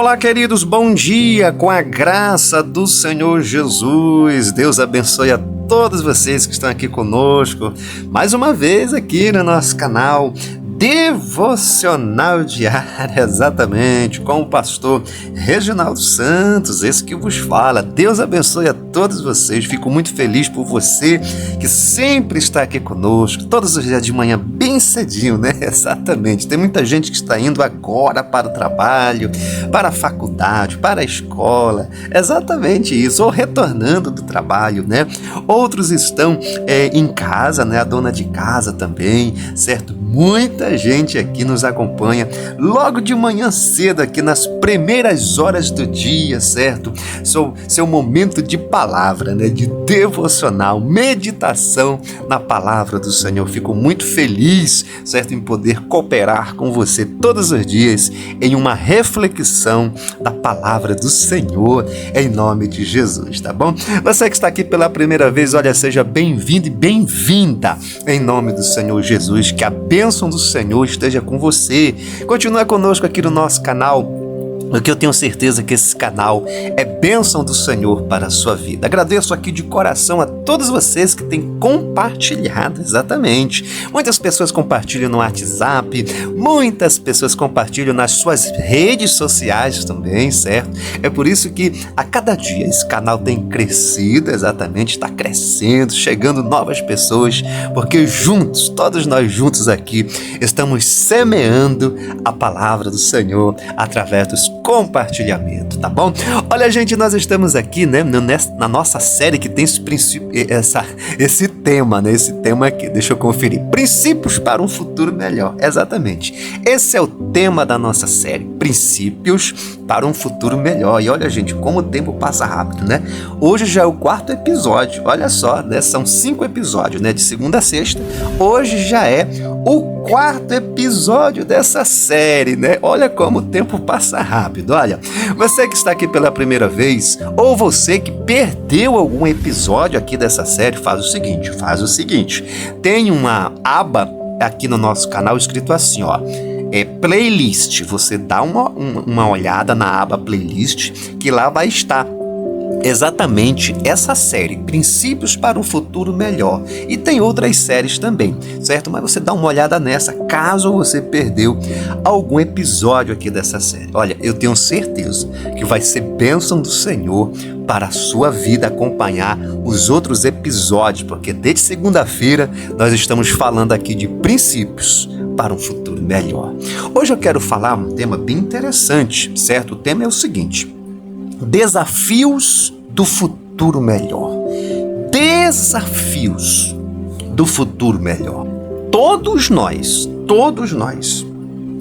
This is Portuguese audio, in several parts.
Olá, queridos, bom dia, com a graça do Senhor Jesus. Deus abençoe a todos vocês que estão aqui conosco, mais uma vez aqui no nosso canal Devocional Diário, exatamente, com o pastor Reginaldo Santos, esse que vos fala. Deus abençoe a todos vocês, fico muito feliz por você que sempre está aqui conosco, todos os dias de manhã, bem cedinho, né? Exatamente, tem muita gente que está indo agora para o trabalho, para a faculdade, para a escola, exatamente isso, ou retornando do trabalho, né? Outros estão em casa, né? A dona de casa também, certo? Muita gente aqui nos acompanha logo de manhã cedo, aqui nas primeiras horas do dia, certo? Seu momento de palavra, né? De devocional, meditação na palavra do Senhor. Fico muito feliz, certo? Em poder cooperar com você todos os dias em uma reflexão da palavra do Senhor, em nome de Jesus, tá bom? Você que está aqui pela primeira vez, olha, seja bem-vindo e bem-vinda em nome do Senhor Jesus, que a bênção do Senhor esteja com você. Continua conosco aqui no nosso canal, porque eu tenho certeza que esse canal é bênção do Senhor para a sua vida. Agradeço aqui de coração a todos vocês que têm compartilhado, exatamente. Muitas pessoas compartilham no WhatsApp, muitas pessoas compartilham nas suas redes sociais também, certo? É por isso que a cada dia esse canal tem crescido, exatamente, está crescendo, chegando novas pessoas, porque juntos, todos nós juntos aqui, estamos semeando a palavra do Senhor através dos compartilhamento, tá bom? Olha, gente, nós estamos aqui, né, na nossa série que tem esse tema, né? Esse tema aqui, deixa eu conferir. Princípios para um futuro melhor. Exatamente. Esse é o tema da nossa série. Princípios para um futuro melhor. E olha, gente, como o tempo passa rápido, né? Hoje já é o 4º episódio. Olha só, né? São 5 episódios, né? De segunda a sexta. Hoje já é o 4º episódio dessa série, né? Olha como o tempo passa rápido. Olha, você que está aqui pela primeira vez, ou você que perdeu algum episódio aqui dessa série, faz o seguinte, tem uma aba aqui no nosso canal escrito assim, ó, playlist. Você dá uma olhada na aba playlist, que lá vai estar exatamente essa série, Princípios para um Futuro Melhor. E tem outras séries também, certo? Mas você dá uma olhada nessa, caso você perdeu algum episódio aqui dessa série. Olha, eu tenho certeza que vai ser bênção do Senhor para a sua vida acompanhar os outros episódios, porque desde segunda-feira nós estamos falando aqui de princípios para um futuro melhor. Hoje eu quero falar um tema bem interessante, certo? O tema é o seguinte: desafios do futuro melhor. Desafios do futuro melhor. Todos nós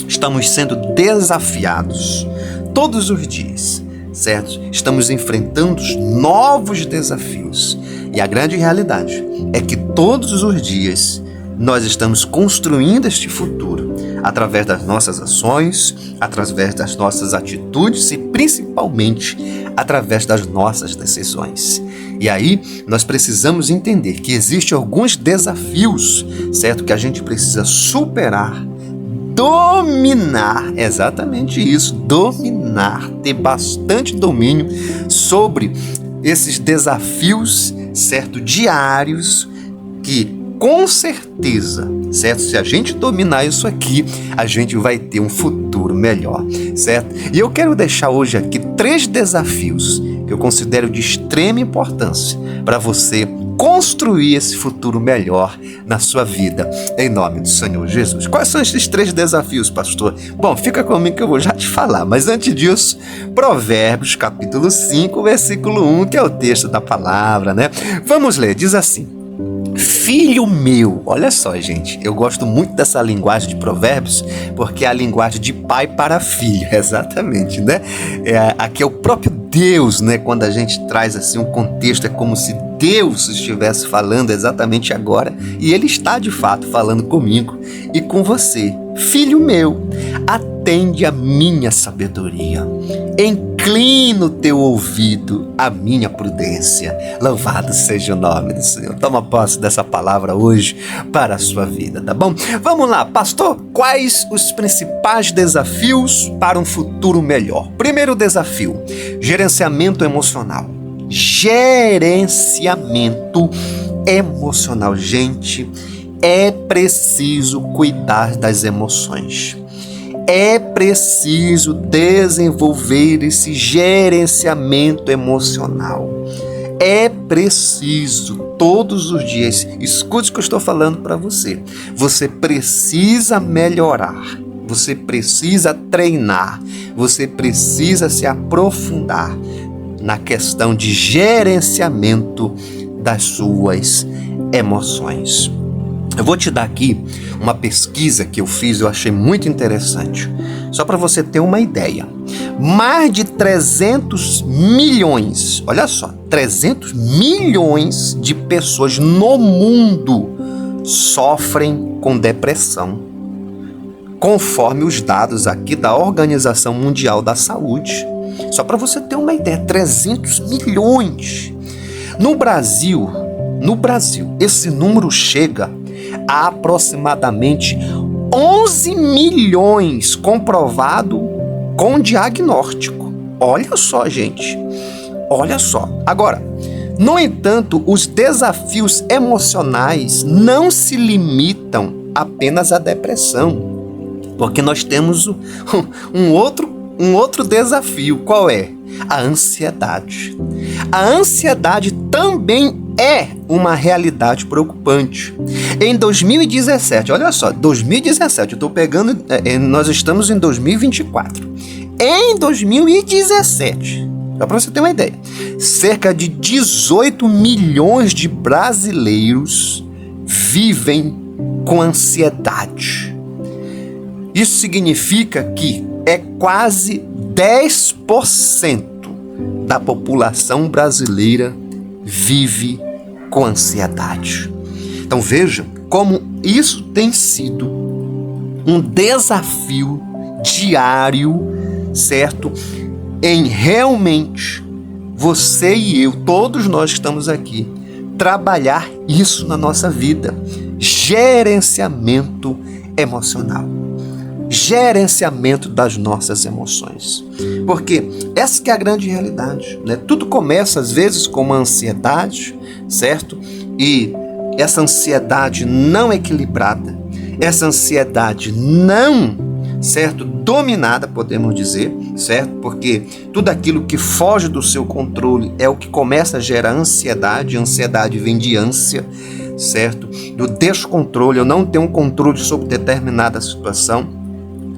estamos sendo desafiados todos os dias, certo? Estamos enfrentando novos desafios. E a grande realidade é que todos os dias nós estamos construindo este futuro através das nossas ações, através das nossas atitudes e principalmente através das nossas decisões. E aí nós precisamos entender que existem alguns desafios, certo? Que a gente precisa superar, dominar, exatamente isso, dominar, ter bastante domínio sobre esses desafios, certo? Diários, que com certeza, certo? Se a gente dominar isso aqui, a gente vai ter um futuro melhor, certo? E eu quero deixar hoje aqui 3 desafios que eu considero de extrema importância para você construir esse futuro melhor na sua vida, em nome do Senhor Jesus. Quais são esses 3 desafios, pastor? Bom, fica comigo que eu vou já te falar, mas antes disso, Provérbios capítulo 5, versículo 1, que é o texto da palavra, né? Vamos ler, diz assim: filho meu, olha só, gente, eu gosto muito dessa linguagem de Provérbios, porque é a linguagem de pai para filho, exatamente, né? Aqui é o próprio Deus, né? Quando a gente traz assim um contexto, é como se Deus estivesse falando exatamente agora, e Ele está de fato falando comigo e com você. Filho meu, atende a minha sabedoria, inclina o teu ouvido à minha prudência. Louvado seja o nome do Senhor. Toma posse dessa palavra hoje para a sua vida, tá bom? Vamos lá, pastor, quais os principais desafios para um futuro melhor? Primeiro desafio, gerenciamento emocional. Gerenciamento emocional. Gente, é preciso cuidar das emoções. É preciso desenvolver esse gerenciamento emocional. É preciso todos os dias, escute o que eu estou falando para você. Você precisa melhorar, você precisa treinar, você precisa se aprofundar na questão de gerenciamento das suas emoções. Eu vou te dar aqui uma pesquisa que eu fiz, eu achei muito interessante. Só para você ter uma ideia. Mais de 300 milhões, olha só, 300 milhões de pessoas no mundo sofrem com depressão, conforme os dados aqui da Organização Mundial da Saúde. Só para você ter uma ideia, 300 milhões. No Brasil, esse número chega a aproximadamente 11 milhões comprovado com diagnóstico. Olha só, gente. Olha só. Agora, no entanto, os desafios emocionais não se limitam apenas à depressão, porque nós temos um outro desafio. Qual é? A ansiedade. A ansiedade também é uma realidade preocupante. Em 2017, olha só, 2017, eu estou pegando, nós estamos em 2024. Em 2017, só para você ter uma ideia, cerca de 18 milhões de brasileiros vivem com ansiedade. Isso significa que é quase 10% da população brasileira vive com ansiedade. Então veja como isso tem sido um desafio diário, certo? Em realmente você e eu, todos nós que estamos aqui, trabalhar isso na nossa vida. Gerenciamento emocional. Gerenciamento das nossas emoções. Porque essa que é a grande realidade, né? Tudo começa às vezes com uma ansiedade, certo? E essa ansiedade não equilibrada, essa ansiedade não, certo, dominada, podemos dizer, certo? Porque tudo aquilo que foge do seu controle é o que começa a gerar ansiedade. A ansiedade vem de ânsia, certo? Do descontrole, eu não tenho controle sobre determinada situação.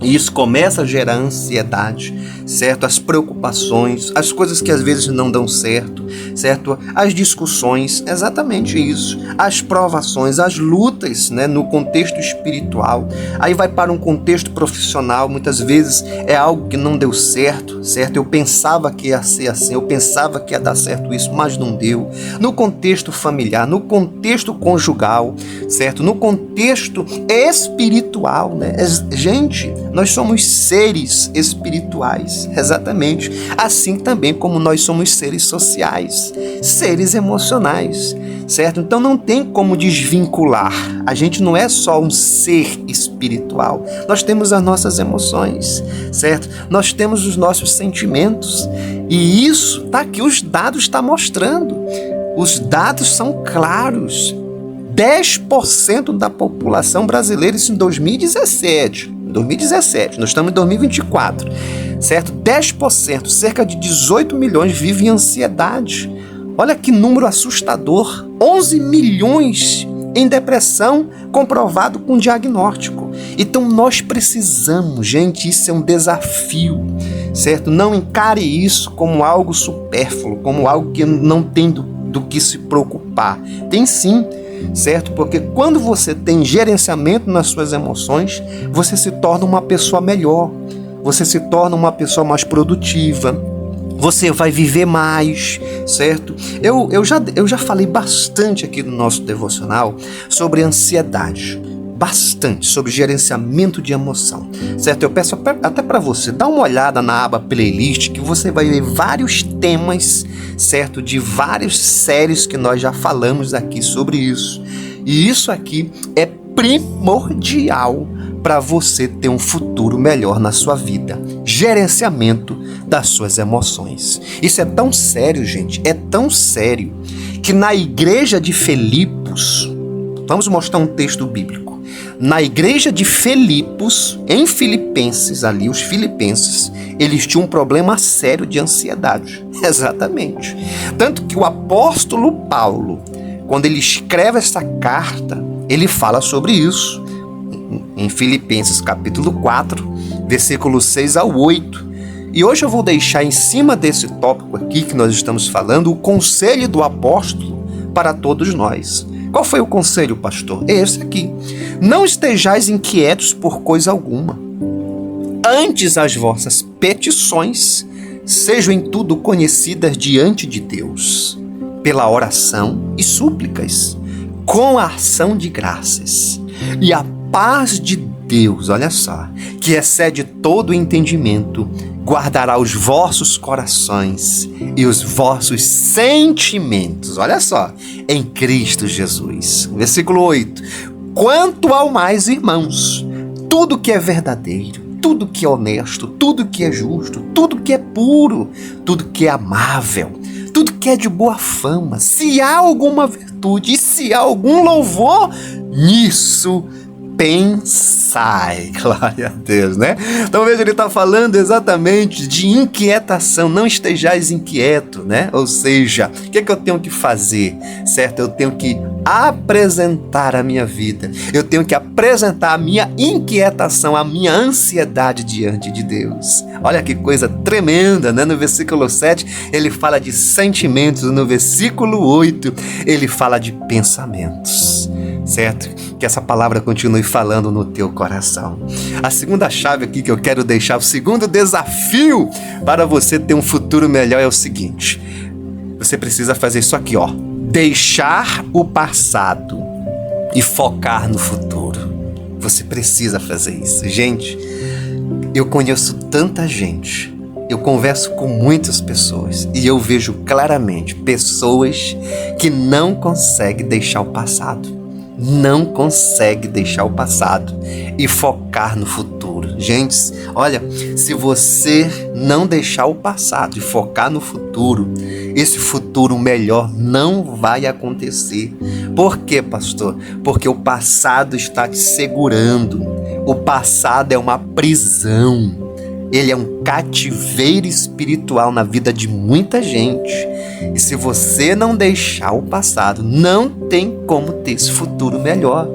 E isso começa a gerar ansiedade, certo? As preocupações, as coisas que às vezes não dão certo, certo? As discussões, exatamente isso. As provações, as lutas, né? No contexto espiritual. Aí vai para um contexto profissional, muitas vezes é algo que não deu certo, certo? Eu pensava que ia ser assim, eu pensava que ia dar certo isso, mas não deu. No contexto familiar, no contexto conjugal, certo? No contexto espiritual, né? Gente, nós somos seres espirituais, exatamente, assim também como nós somos seres sociais, seres emocionais, certo? Então não tem como desvincular, a gente não é só um ser espiritual, nós temos as nossas emoções, certo? Nós temos os nossos sentimentos, e isso tá aqui, os dados estão mostrando, os dados são claros. 10% da população brasileira, isso em 2017, nós estamos em 2024, certo? 10%, cerca de 18 milhões vivem em ansiedade. Olha que número assustador. 11 milhões em depressão, comprovado com diagnóstico. Então nós precisamos, gente, isso é um desafio, certo? Não encare isso como algo supérfluo, como algo que não tem do que se preocupar. Tem sim, certo? Porque quando você tem gerenciamento nas suas emoções, você se torna uma pessoa melhor, você se torna uma pessoa mais produtiva, você vai viver mais, certo? Eu já falei bastante aqui no nosso devocional sobre ansiedade. bastante sobre gerenciamento de emoção, certo? Eu peço até para você, dá uma olhada na aba playlist, que você vai ver vários temas, certo? De várias séries que nós já falamos aqui sobre isso. E isso aqui é primordial para você ter um futuro melhor na sua vida. Gerenciamento das suas emoções. Isso é tão sério, gente, é tão sério, que na igreja de Filipos, vamos mostrar um texto bíblico. Na igreja de Filipos, em Filipenses, ali, os filipenses, eles tinham um problema sério de ansiedade. Exatamente. Tanto que o apóstolo Paulo, quando ele escreve essa carta, ele fala sobre isso. Em Filipenses capítulo 4, versículos 6 ao 8. E hoje eu vou deixar em cima desse tópico aqui que nós estamos falando, o conselho do apóstolo para todos nós. Qual foi o conselho, pastor? É esse aqui. Não estejais inquietos por coisa alguma. Antes as vossas petições sejam em tudo conhecidas diante de Deus, pela oração e súplicas, com a ação de graças. E a paz de Deus, olha só, que excede todo o entendimento, guardará os vossos corações e os vossos sentimentos, olha só, em Cristo Jesus. Versículo 8. Quanto ao mais, irmãos, tudo que é verdadeiro, tudo que é honesto, tudo que é justo, tudo que é puro, tudo que é amável, tudo que é de boa fama, se há alguma virtude e se há algum louvor, nisso pensai. Glória a Deus, né? Então veja, ele está falando exatamente de inquietação. Não estejais inquieto, né? Ou seja, o que é que eu tenho que fazer, certo? Eu tenho que apresentar a minha vida. Eu tenho que apresentar a minha inquietação, a minha ansiedade diante de Deus. Olha que coisa tremenda, né? No versículo 7, ele fala de sentimentos. No versículo 8, ele fala de pensamentos, certo? Que essa palavra continue falando no teu coração. A segunda chave aqui que eu quero deixar, o segundo desafio para você ter um futuro melhor é o seguinte: você precisa fazer isso aqui, ó. Deixar o passado e focar no futuro. Você precisa fazer isso. Gente, eu conheço tanta gente, eu converso com muitas pessoas e eu vejo claramente pessoas que não conseguem deixar o passado. Não consegue deixar o passado e focar no futuro. Gente, olha, se você não deixar o passado e focar no futuro, esse futuro melhor não vai acontecer. Por quê, pastor? Porque o passado está te segurando. O passado é uma prisão. Ele é um cativeiro espiritual na vida de muita gente. E se você não deixar o passado, não tem como ter esse futuro melhor.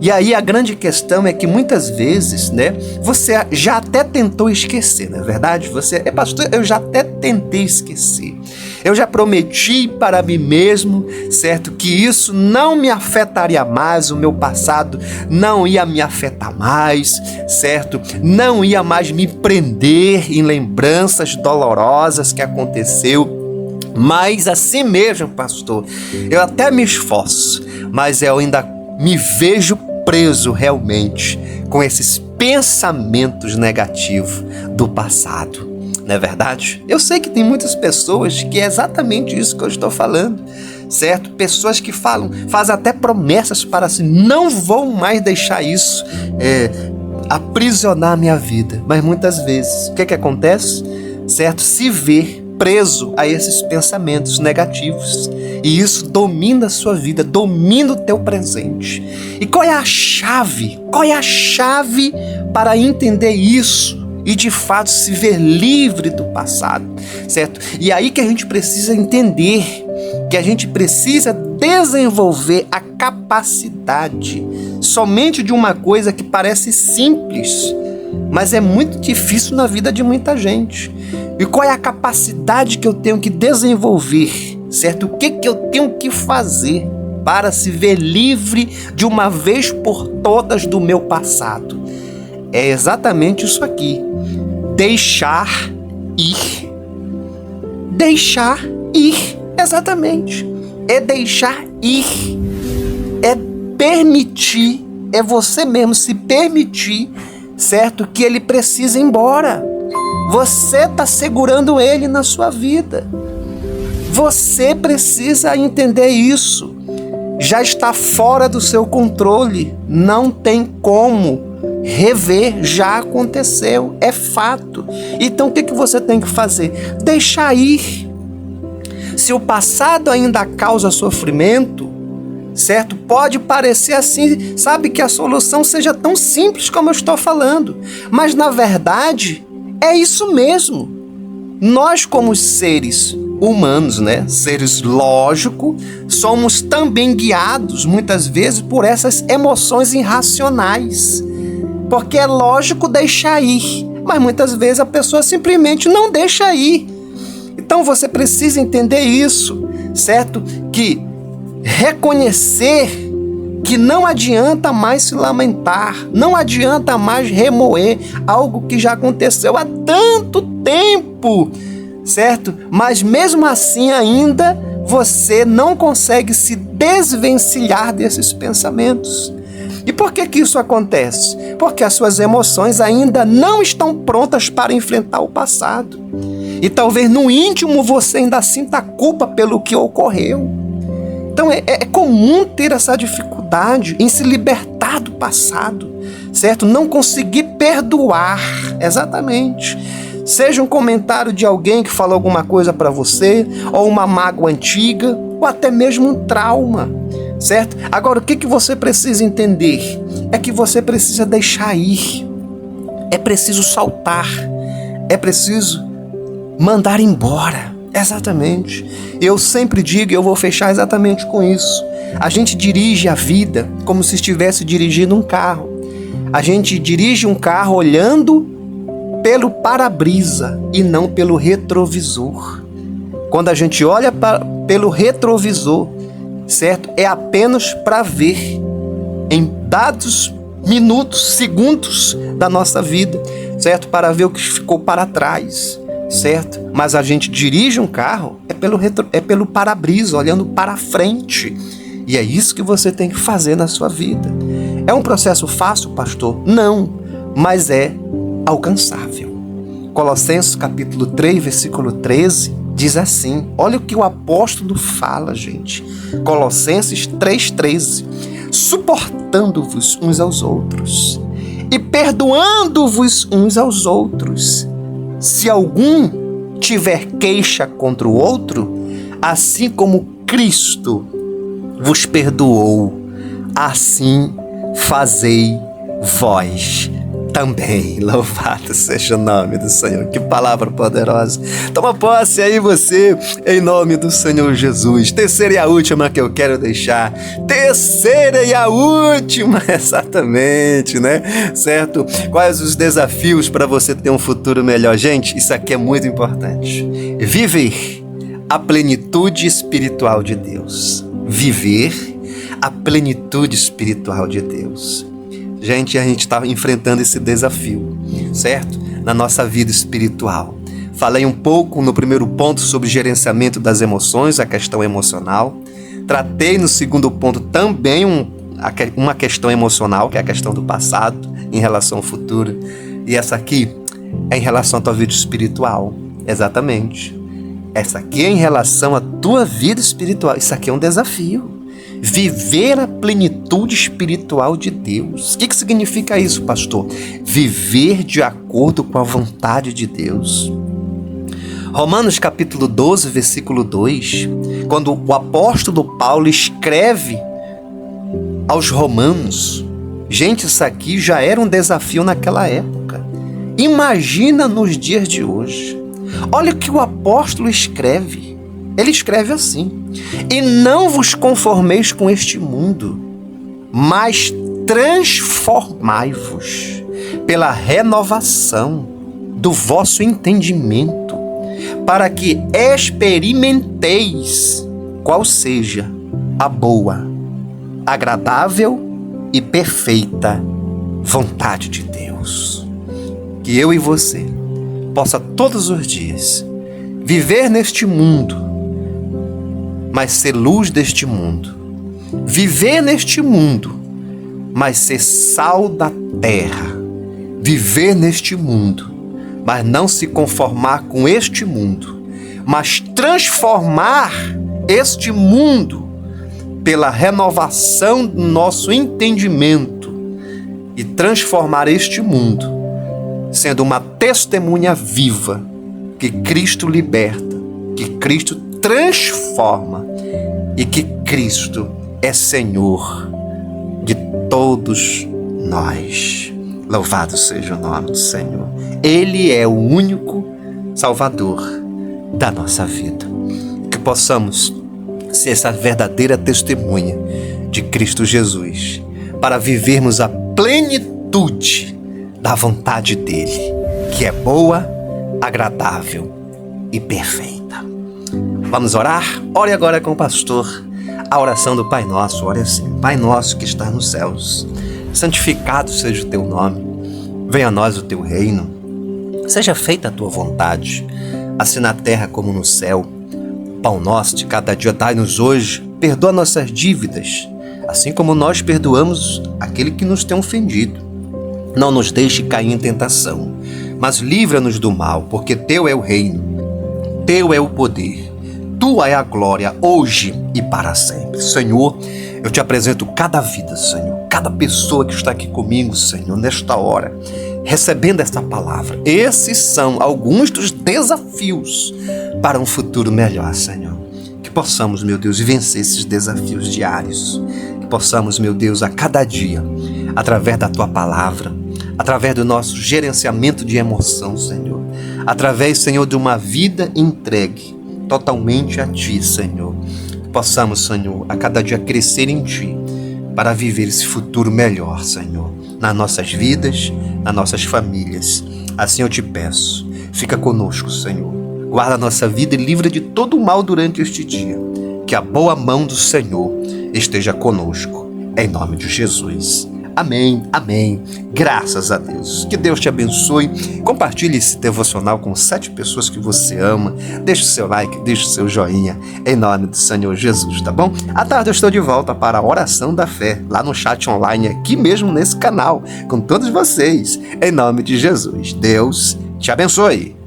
E aí a grande questão é que muitas vezes, né, você já até tentou esquecer, não é verdade? Pastor, eu já até tentei esquecer. Eu já prometi para mim mesmo, certo, que isso não me afetaria mais, o meu passado não ia me afetar mais, certo? Não ia mais me prender em lembranças dolorosas que aconteceu. Mas assim mesmo, pastor, eu até me esforço, mas eu ainda me vejo preso realmente com esses pensamentos negativos do passado. Não é verdade? Eu sei que tem muitas pessoas que é exatamente isso que eu estou falando, certo? Pessoas que fazem até promessas para si, não vou mais deixar isso aprisionar a minha vida. Mas muitas vezes, o que acontece? Certo? Se vê preso a esses pensamentos negativos. E isso domina a sua vida, domina o teu presente. E qual é a chave? Qual é a chave para entender isso e de fato se ver livre do passado, certo? E aí que a gente precisa entender, que a gente precisa desenvolver a capacidade somente de uma coisa que parece simples, mas é muito difícil na vida de muita gente. E qual é a capacidade que eu tenho que desenvolver, certo? O que eu tenho que fazer para se ver livre de uma vez por todas do meu passado? É exatamente isso aqui. Deixar ir. Deixar ir. Exatamente. É deixar ir. É permitir é você mesmo se permitir, certo? Que ele precisa ir embora. Você está segurando ele na sua vida. Você precisa entender isso. Já está fora do seu controle. Não tem como rever, já aconteceu, é fato. Então o que você tem que fazer? Deixar ir. Se o passado ainda causa sofrimento, certo? Pode parecer assim, sabe, que a solução seja tão simples como eu estou falando. Mas na verdade, é isso mesmo. Nós, como seres humanos, né? Seres lógicos, somos também guiados muitas vezes por essas emoções irracionais. Porque é lógico deixar ir, mas muitas vezes a pessoa simplesmente não deixa ir. Então você precisa entender isso, certo? Que reconhecer que não adianta mais se lamentar, não adianta mais remoer algo que já aconteceu há tanto tempo, certo? Mas mesmo assim ainda você não consegue se desvencilhar desses pensamentos. E por que isso acontece? Porque as suas emoções ainda não estão prontas para enfrentar o passado. E talvez no íntimo você ainda sinta culpa pelo que ocorreu. Então é comum ter essa dificuldade em se libertar do passado, certo? Não conseguir perdoar, exatamente. Seja um comentário de alguém que falou alguma coisa para você, ou uma mágoa antiga, ou até mesmo um trauma, certo? Agora, o que você precisa entender? É que você precisa deixar ir. É preciso soltar. É preciso mandar embora. Exatamente. Eu sempre digo, e eu vou fechar exatamente com isso. A gente dirige a vida como se estivesse dirigindo um carro. A gente dirige um carro olhando pelo para-brisa e não pelo retrovisor. Quando a gente olha pelo retrovisor, certo? É apenas para ver em dados minutos, segundos da nossa vida, certo? Para ver o que ficou para trás, certo? Mas a gente dirige um carro é pelo para-brisa, olhando para frente. E é isso que você tem que fazer na sua vida. É um processo fácil, pastor? Não, mas é alcançável. Colossenses capítulo 3, versículo 13, diz assim, olha o que o apóstolo fala, gente. Colossenses 3,13, suportando-vos uns aos outros e perdoando-vos uns aos outros. Se algum tiver queixa contra o outro, assim como Cristo vos perdoou, assim fazei vós também. Louvado seja o nome do Senhor. Que palavra poderosa. Toma posse aí você, em nome do Senhor Jesus. Terceira e a última que eu quero deixar. Terceira e a última, exatamente, né? Certo? Quais os desafios para você ter um futuro melhor? Gente, isso aqui é muito importante. Viver a plenitude espiritual de Deus. Viver a plenitude espiritual de Deus. Gente, a gente está enfrentando esse desafio, certo? Na nossa vida espiritual. Falei um pouco no primeiro ponto sobre gerenciamento das emoções, a questão emocional. Tratei no segundo ponto também uma questão emocional, que é a questão do passado em relação ao futuro. E essa aqui é em relação à tua vida espiritual. Exatamente. Essa aqui é em relação à tua vida espiritual. Isso aqui é um desafio. Viver a plenitude espiritual de Deus. O que significa isso, pastor? Viver de acordo com a vontade de Deus. Romanos capítulo 12, versículo 2, quando o apóstolo Paulo escreve aos romanos, gente, isso aqui já era um desafio naquela época. Imagina nos dias de hoje. Olha o que o apóstolo escreve. Ele escreve assim: e não vos conformeis com este mundo, mas transformai-vos pela renovação do vosso entendimento, para que experimenteis qual seja a boa, agradável e perfeita vontade de Deus. Que eu e você possa todos os dias viver neste mundo, mas ser luz deste mundo. Viver neste mundo, mas ser sal da terra, viver neste mundo, mas não se conformar com este mundo, mas transformar este mundo pela renovação do nosso entendimento e transformar este mundo sendo uma testemunha viva que Cristo liberta, que Cristo transforma e que Cristo é Senhor de todos nós. Louvado seja o nome do Senhor. Ele é o único Salvador da nossa vida. Que possamos ser essa verdadeira testemunha de Cristo Jesus, para vivermos a plenitude da vontade dele, que é boa, agradável e perfeita. Vamos orar? Ore agora com o pastor a oração do Pai Nosso. Ore assim: Pai nosso que está nos céus, santificado seja o teu nome, venha a nós o teu reino, seja feita a tua vontade, assim na terra como no céu. Pão nosso de cada dia dai-nos hoje, perdoa nossas dívidas, assim como nós perdoamos aquele que nos tem ofendido. Não nos deixe cair em tentação, mas livra-nos do mal, porque teu é o reino, teu é o poder, tua é a glória, hoje e para sempre. Senhor, eu te apresento cada vida, Senhor, cada pessoa que está aqui comigo, Senhor, nesta hora, recebendo esta palavra. Esses são alguns dos desafios para um futuro melhor, Senhor. Que possamos, meu Deus, vencer esses desafios diários. Que possamos, meu Deus, a cada dia, através da tua palavra, através do nosso gerenciamento de emoção, Senhor, através, Senhor, de uma vida entregue totalmente a ti, Senhor, que possamos, Senhor, a cada dia crescer em ti, para viver esse futuro melhor, Senhor, nas nossas vidas, nas nossas famílias. Assim eu te peço, fica conosco, Senhor. Guarda a nossa vida e livra de todo o mal durante este dia. Que a boa mão do Senhor esteja conosco, em nome de Jesus. Amém, amém. Graças a Deus. Que Deus te abençoe. Compartilhe esse devocional com 7 pessoas que você ama. Deixe o seu like, deixe o seu joinha, em nome do Senhor Jesus, tá bom? À tarde eu estou de volta para a oração da fé, lá no chat online, aqui mesmo nesse canal, com todos vocês, em nome de Jesus. Deus te abençoe.